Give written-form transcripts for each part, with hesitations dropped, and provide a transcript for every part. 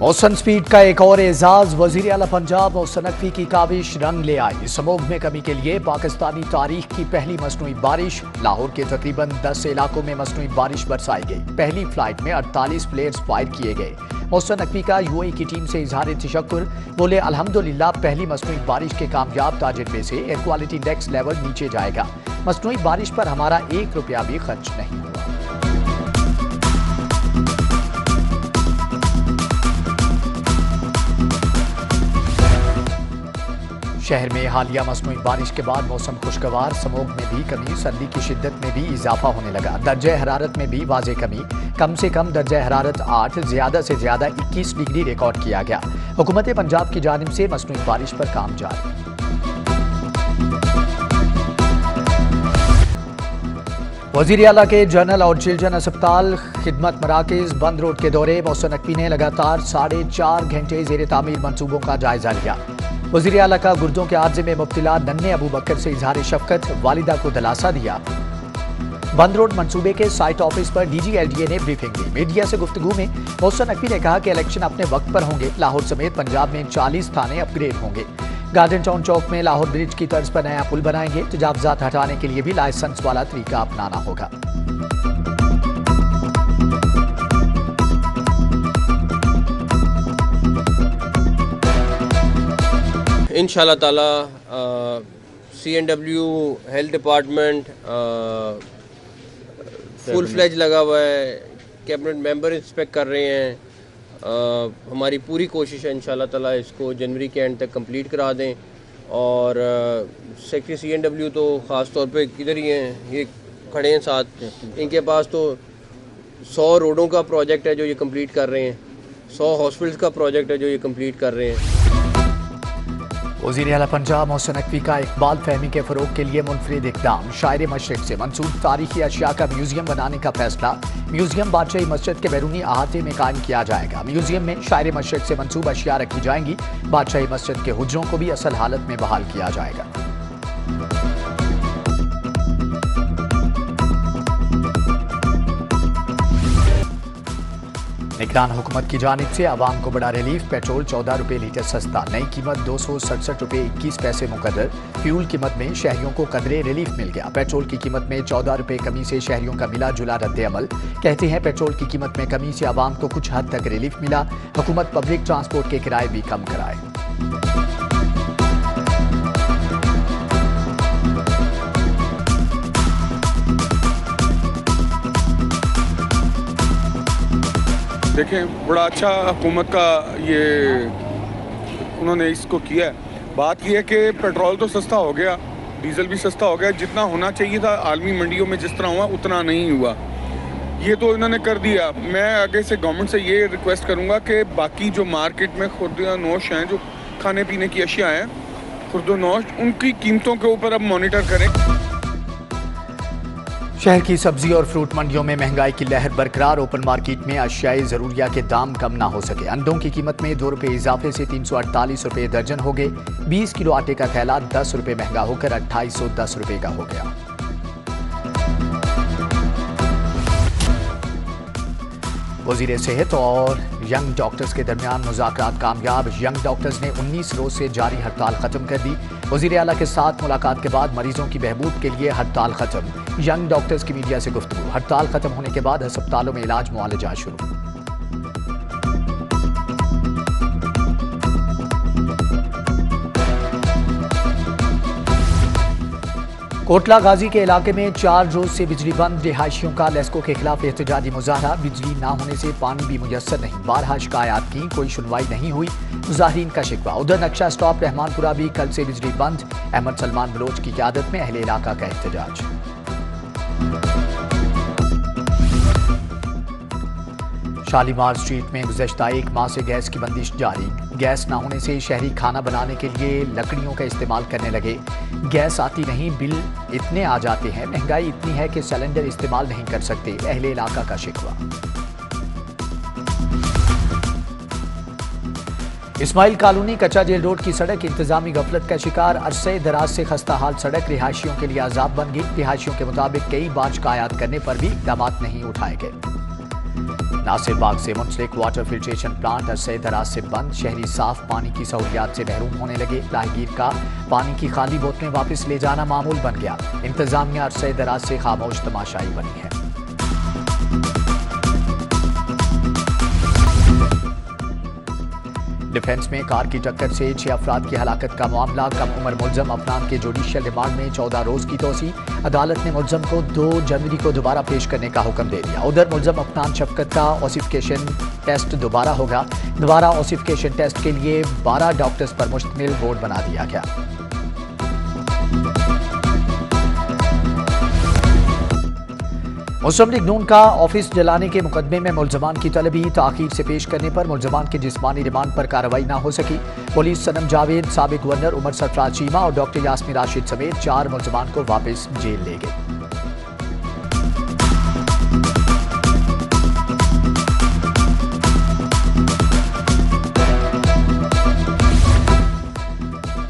Mohsin speed का एक और एजाज। वजीर आला पंजाब मोहसन नकवी की काविश रंग ले आई। समूह में कमी के लिए पाकिस्तानी तारीख की पहली मसनूई बारिश। लाहौर के तकरीबन 10 इलाकों में मसनूई बारिश बरसाई गई। पहली फ्लाइट में 48 प्लेयर्स फायर किए गए। मोहसन नकवी का यूएई की टीम से इजहार तशक्कुर। बोले अल्हम्दुलिल्लाह पहली मसनूई बारिश के कामयाब तजर्बे से एयर क्वालिटी इंडेक्स लेवल नीचे जाएगा। मसनूई बारिश पर हमारा 1 रुपया भी खर्च नहीं हुआ। शहर में हालिया मसनूई बारिश के बाद मौसम खुशगवार। स्मॉग में भी कमी, सर्दी की शिद्दत में भी इजाफा होने लगा। दर्जा हरारत में भी वाज़े कमी। कम से कम दर्जा हरारत 8, ज्यादा से ज्यादा 21 डिग्री रिकॉर्ड किया गया। हुकूमत पंजाब की जानिब से मसनूई बारिश पर काम जारी। वजीर आला के जनरल और चिल्ड्रन अस्पताल खिदमत मराकज बंद रोड के दौरे। मोहसन नकवी ने लगातार 4.5 घंटे ज़ेर तामीर मनसूबों का जायजा लिया। वज़ीर आला का गुर्दों के आर्जे में मुब्तला नन्हे अबू बकर से इजहार शफकत। वालिदा को दिलासा दिया। बंद रोड मंसूबे के साइट ऑफिस पर DGLDA ने ब्रीफिंग दी। मीडिया से गुफ्तगू में मोहसन नकवी ने कहा कि इलेक्शन अपने वक्त पर होंगे। लाहौर समेत पंजाब में 40 थाने अपग्रेड होंगे। गार्डन टाउन चौक में लाहौर ब्रिज की तर्ज पर नया पुल बनाएंगे। तजावजात हटाने के लिए भी लाइसेंस वाला तरीका अपनाना होगा। इंशाल्लाह ताला CNW health department full fledge लगा हुआ है। कैबिनेट मेंबर इंस्पेक्ट कर रहे हैं। हमारी पूरी कोशिश है इंशाल्लाह ताला इसको जनवरी के एंड तक कंप्लीट करा दें। और सेक्रेटरी CNW तो ख़ास तौर पे किधर ही हैं, ये खड़े हैं साथ। इनके पास तो 100 रोडों का प्रोजेक्ट है जो ये कंप्लीट कर रहे हैं। 100 हॉस्पिटल्स का प्रोजेक्ट है जो ये कंप्लीट कर रहे हैं। वज़ीर आला पंजाब मोहसन नकवी का इकबाल फहमी के फ़रोग के लिए मुनफरिद इक़दाम। शायर मशरिक़ से मंसूब तारीखी अशिया का म्यूजियम बनाने का फैसला। म्यूजियम बादशाही मस्जिद के बैरूनी अहाते में कायम किया जाएगा। म्यूजियम में शायर मशरिक़ से मंसूब अशिया रखी जाएंगी। बादशाही मस्जिद के हुजरों को भी असल हालत में बहाल किया जाएगा। निगरान हुकूमत की जानिब से आवाम को बड़ा रिलीफ। पेट्रोल 14 रुपये लीटर सस्ता। नई कीमत 267 रुपये 21 पैसे मुकर्रर। फ्यूल कीमत में शहरियों को कदरे रिलीफ मिल गया। पेट्रोल की कीमत में 14 रुपये कमी से शहरियों का मिला जुला रद्द अमल। कहते हैं पेट्रोल की कीमत में कमी से आवाम को कुछ हद तक रिलीफ मिला। हुकूमत पब्लिक ट्रांसपोर्ट के किराए भी कम कराए। देखें, बड़ा अच्छा हुकूमत का ये उन्होंने इसको किया है। बात यह है कि पेट्रोल तो सस्ता हो गया, डीजल भी सस्ता हो गया। जितना होना चाहिए था आलमी मंडियों में जिस तरह हुआ उतना नहीं हुआ। ये तो इन्होंने कर दिया। मैं आगे से गवर्नमेंट से ये रिक्वेस्ट करूँगा कि बाकी जो मार्केट में खुर्द-नोश हैं, जो खाने पीने की अशिया हैं खुर्द-नोश, उनकी कीमतों के ऊपर अब मॉनिटर करें। शहर की सब्जी और फ्रूट मंडियों में महंगाई की लहर बरकरार। ओपन मार्केट में अशियाई ज़रूरिया के दाम कम ना हो सके। अंडों की कीमत में 2 रुपये इजाफे से 348 रुपये दर्जन हो गए। 20 किलो आटे का थैला 10 रुपये महंगा होकर 2810 रुपये का हो गया। वज़ीर सेहत और यंग डॉक्टर्स के दरमियान मुज़ाकरात कामयाब। यंग डॉक्टर्स ने 19 रोज से जारी हड़ताल खत्म कर दी। वज़ीर आला के साथ मुलाकात के बाद मरीजों की बहबूद के लिए हड़ताल खत्म। यंग डॉक्टर्स की मीडिया से गुफ्तगू। हड़ताल खत्म होने के बाद अस्पतालों में इलाज मुआलजा शुरू। कोटला गाजी के इलाके में 4 रोज से बिजली बंद। रिहायशियों का लेस्को के खिलाफ एहतजाजी मुजाहरा। बिजली ना होने से पानी भी मुयस्सर नहीं। बारहा शिकायत की, कोई सुनवाई नहीं हुई। मुजाहिरीन का शिकवा। उधर नक्शा स्टॉप रहमानपुरा भी कल से बिजली बंद। अहमद सलमान बलोच की क़यादत में अहले इलाका का एहतजाज। शालीमार स्ट्रीट में गुज़श्ता 1 माह से गैस की बंदिश जारी। गैस न होने से शहरी खाना बनाने के लिए लकड़ियों का इस्तेमाल करने लगे। गैस आती नहीं, बिल इतने आ जाते हैं। महंगाई इतनी है कि सिलेंडर इस्तेमाल नहीं कर सकते। अहले इलाका का शिकवा। इस्माइल कॉलोनी कच्चा जेल रोड की सड़क इंतजामी गफलत का शिकार। अरसे दराज से खस्ता हाल सड़क रिहायशियों के लिए अजाब बन गई। रिहायशियों के मुताबिक कई बार शिकायत करने पर भी इक़दाम नहीं उठाए गए। नासिर बाग से मुंसलिक वाटर फिल्ट्रेशन प्लांट अरसे दराज से बंद। शहरी साफ पानी की सहूलियात से महरूम होने लगे। राहगीर का पानी की खाली बोतलें वापस ले जाना मामूल बन गया। इंतजामिया अरसे दराज से खामोश तमाशाई बनी है। डिफेंस में कार की टक्कर से 6 अफराद की हलाकत का मामला। कम उम्र मुलजम अफनान के जुडिशियल रिमांड में 14 रोज की तोसी। अदालत ने मुलजम को 2 जनवरी को दोबारा पेश करने का हुक्म दे दिया। उधर मुलजम अफनान शफकत का ऑसिफिकेशन टेस्ट दोबारा होगा। दोबारा ऑसिफिकेशन टेस्ट के लिए 12 डॉक्टर्स पर मुश्तमिल बोर्ड बना दिया गया। मुस्लिम लीग नून का ऑफिस जलाने के मुकदमे में मुलजमान की तलबी ताखीर से पेश करने पर मुलजमान के जिस्मानी रिमांड पर कार्रवाई न हो सकी। पुलिस सनम जावेद, साबिक गवर्नर उमर सरफराज चीमा और डॉक्टर यास्मीन राशिद समेत 4 मुलजमान को वापस जेल ले गए।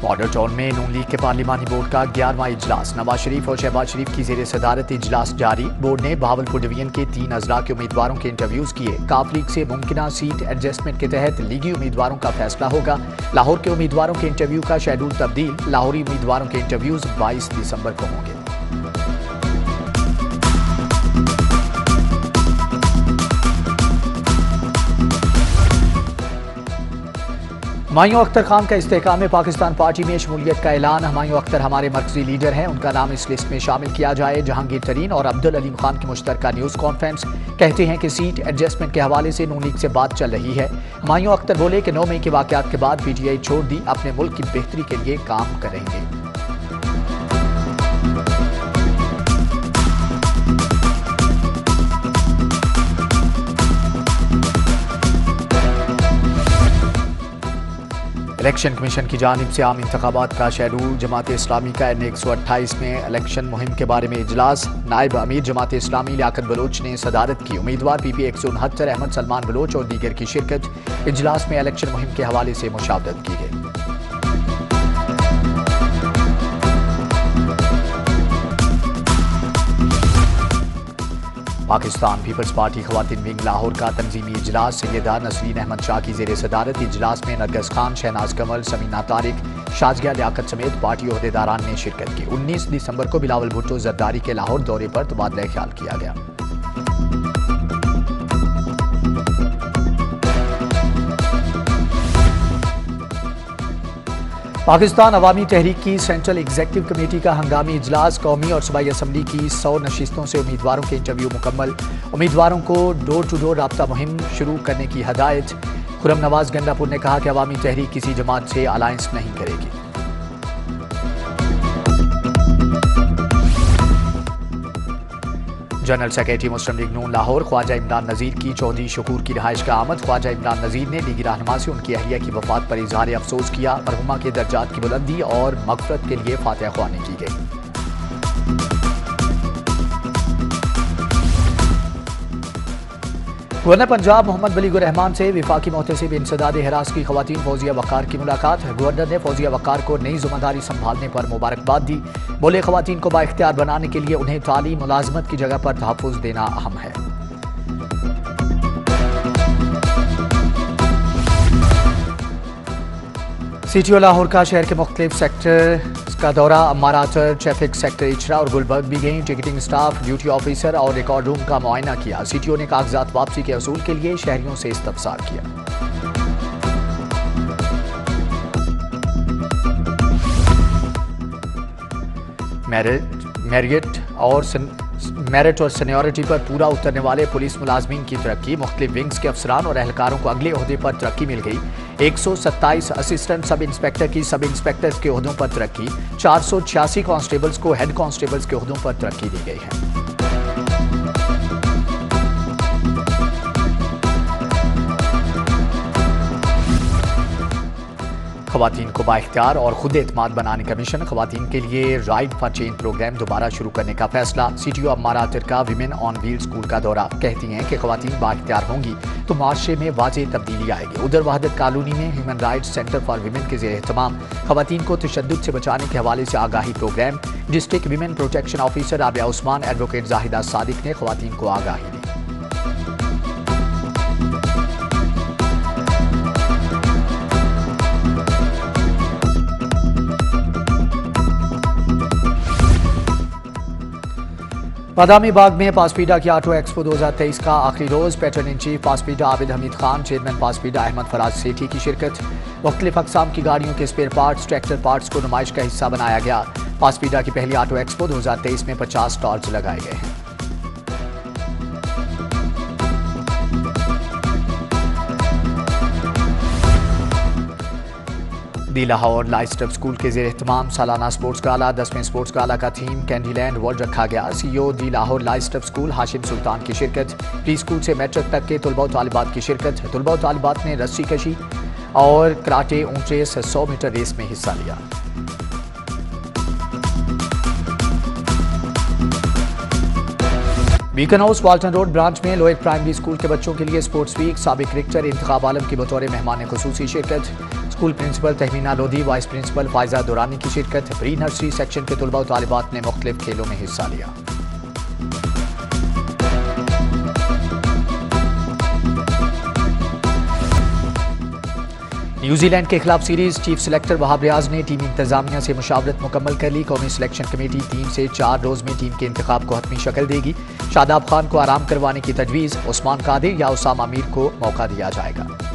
मॉडल टाउन में नून लीग के पार्लिमानी बोर्ड का 11वां इजलास। नवाज शरीफ और शहबाज शरीफ की जेर सदारत इजलास जारी। बोर्ड ने बहावलपुर डिवीजन के 3 अजला के उम्मीदवारों के इंटरव्यूज किए। काफ लीग से मुमकिना सीट एडजस्टमेंट के तहत लीगी उम्मीदवारों का फैसला होगा। लाहौर के उम्मीदवारों के इंटरव्यू का शेड्यूल तब्दील। लाहौरी उम्मीदवारों के इंटरव्यूज 22 दिसंबर को होंगे। हुमायूं अख्तर खान का इस्तेहकाम पाकिस्तान पार्टी में शमूलियत का ऐलान। हुमायूं अख्तर हमारे मरकजी लीडर हैं, उनका नाम इस लिस्ट में शामिल किया जाए। जहांगीर तरीन और अब्दुल अलीम खान की मुश्तरका न्यूज़ कॉन्फ्रेंस। कहते हैं कि सीट एडजस्टमेंट के हवाले से नून लीग से बात चल रही है। हुमायूं अख्तर बोले कि 9 मई के वाकयात के बाद पीटीआई छोड़ दी, अपने मुल्क की बेहतरी के लिए काम करेंगे। इलेक्शन कमीशन की जानिब से आम इंतखाबात का शेड्यूल। जमात इस्लामी का N128 में इलेक्शन मुहिम के बारे में इजलास। नायब अमीर जमात इस्लामी लियाकत बलोच ने सदारत की। उम्मीदवार PP 169 अहमद सलमान बलोच और दीगर की शिरकत। इजलास में इलेक्शन मुहिम के हवाले से मुशावरत की गई। पाकिस्तान पीपल्स पार्टी खवातीन विंग लाहौर का तंजीमी इजलास। सैयदा नसरीन अहमद शाह की जेर सदारत। इजलास में नरगस खान, शहनाज कमल, समीना तारिक, शाजिया लियाकत समेत पार्टी ओहदेदारान ने शिरकत की। 19 दिसंबर को बिलावल भुट्टो जरदारी के लाहौर दौरे पर तबादला ख्याल किया गया। पाकिस्तान अवामी तहरीक की सेंट्रल एग्जीक्यूटिव कमेटी का हंगामी इजलास। कौमी और सूबाई असम्बली की 100 नशिस्तों से उम्मीदवारों के इंटरव्यू मुकम्मल। उम्मीदवारों को डोर टू डोर राब्ता मुहिम शुरू करने की हदायत। खुरम नवाज गंडापुर ने कहा कि अवामी तहरीक किसी जमात से अलायंस नहीं करेगी। जनरल सेक्रेटरी मुस्लिम लीग नून लाहौर ख्वाजा इमरान नज़ीर की चौधरी शकूर की रिहाइश का आमद। ख्वाजा इमरान नज़ीर ने लीगी रहनुमा से उनकी अहलिया की वफात पर इजहार अफसोस किया। मरहुमा के दर्जात की बुलंदी और मगफरत के लिए फातिहा ख्वानी की गई। गवर्नर पंजाब मोहम्मद वलीगुर रहमान से विफाकी मोहतसिब इंसदाद हिरास की खवातीन फौजिया वक़ार की मुलाकात। गवर्नर ने फौजिया वक़ार को नई जिम्मेदारी संभालने पर मुबारकबाद दी। बोले खवातीन को बाइख्तियार बनाने के लिए उन्हें तालीम मुलाजमत की जगह पर तहफ़्फ़ुज़ देना अहम है। CTO लाहौर का शहर के मुख्तलिफ सेक्टर का दौरा। अम्मारात, ट्रैफिक सेक्टर इचरा और गुलबर्ग भी गई। टिकटिंग स्टाफ, ड्यूटी ऑफिसर और रिकॉर्ड रूम का मुआयना किया। CTO ने कागजात वापसी के असूल के लिए शहरियों से इस्तफसार किया। मेरिट और सीनियरिटी पर पूरा उतरने वाले पुलिस मुलाजमीन की तरक्की। मुख्तलिफ विंग्स के अफसरान और एहलकारों को अगले ओहदे पर तरक्की मिल गई। 127 असिस्टेंट सब इंस्पेक्टर की सब इंस्पेक्टर के ओहदों पर तरक्की। 486 कांस्टेबल्स को हेड कांस्टेबल्स के ओहदों पर तरक्की दी गई है। खवातीन को बाइख्तियार और खुद एतमाद बनाने का मिशन। खवातीन के लिए राइड फॉर चेंज प्रोग्राम दोबारा शुरू करने का फैसला। CTO अम्मारात का विमेन ऑन व्हील स्कूल का दौरा। कहती हैं कि खवातीन बाइख्तियार होंगी तो माशरे में वाज़ेह तब्दीली आएगी। उधर वहदत कॉलोनी में human rights centre for women के ज़ेर एहतमाम खवातीन को तशद्दुद से बचाने के हवाले से आगाही program. District women protection officer Rabia Usman, advocate Zahida Sadiq ने खवातीन को आगाही दी। बादामी बाग में पासपीडा की ऑटो एक्सपो 2023 का आखिरी रोज patron in chief PASPIDA Abid Hamid Khan, chairman PASPIDA Ahmad Faraz Sethi की शिरकत। मुख्तलिफ अकसाम की गाड़ियों के स्पेयर पार्ट्स, ट्रैक्टर पार्ट्स को नुमाइश का हिस्सा बनाया गया। पासपीडा की पहली ऑटो एक्सपो 2023 में 50 स्टॉल्स लगाए गए हैं। दी लाहौर लाइस्टअप स्कूल के जेर एहतमाम सालाना स्पोर्ट्स गाला 10वें स्पोर्ट्स गाला का थीम कैंडीलैंड वर्ल्ड रखा गया। सीईओ दी लाहौर लाइस्टअप स्कूल हाशिम सुल्तान की शिरकत। प्री स्कूल से मैट्रिक तक के तुलबा व तालिबात की शिरकत। तुलबा व तालिबात ने रस्सी कशी और कराटे ऊंचे 100 मीटर रेस में हिस्सा लिया। Beacon House Walton road branch में लोएट प्राइमरी स्कूल के बच्चों के लिए स्पोर्ट्स वीक। साबिक क्रिकेटर इंतखाब आलम की बतौर मेहमान खुसूसी शिरकत। School principal Tehmina Lodhi, vice principal Faiza Durrani की शिरकत। प्री नर्सरी सेक्शन के तुलबा व तालिबात ने मुख्तलिफ खेलों में हिस्सा लिया। न्यूजीलैंड के खिलाफ series chief selector Wahab Riaz ने टीम इंतजामिया से मुशावरत मुकम्मल कर ली। कौमी सिलेक्शन कमेटी 3 से 4 रोज में टीम के इंतखाब को हतमी शक्ल देगी। शादाब खान को आराम करवाने की तजवीज़। उस्मान कादिर या उसामा मीर को मौका दिया जाएगा।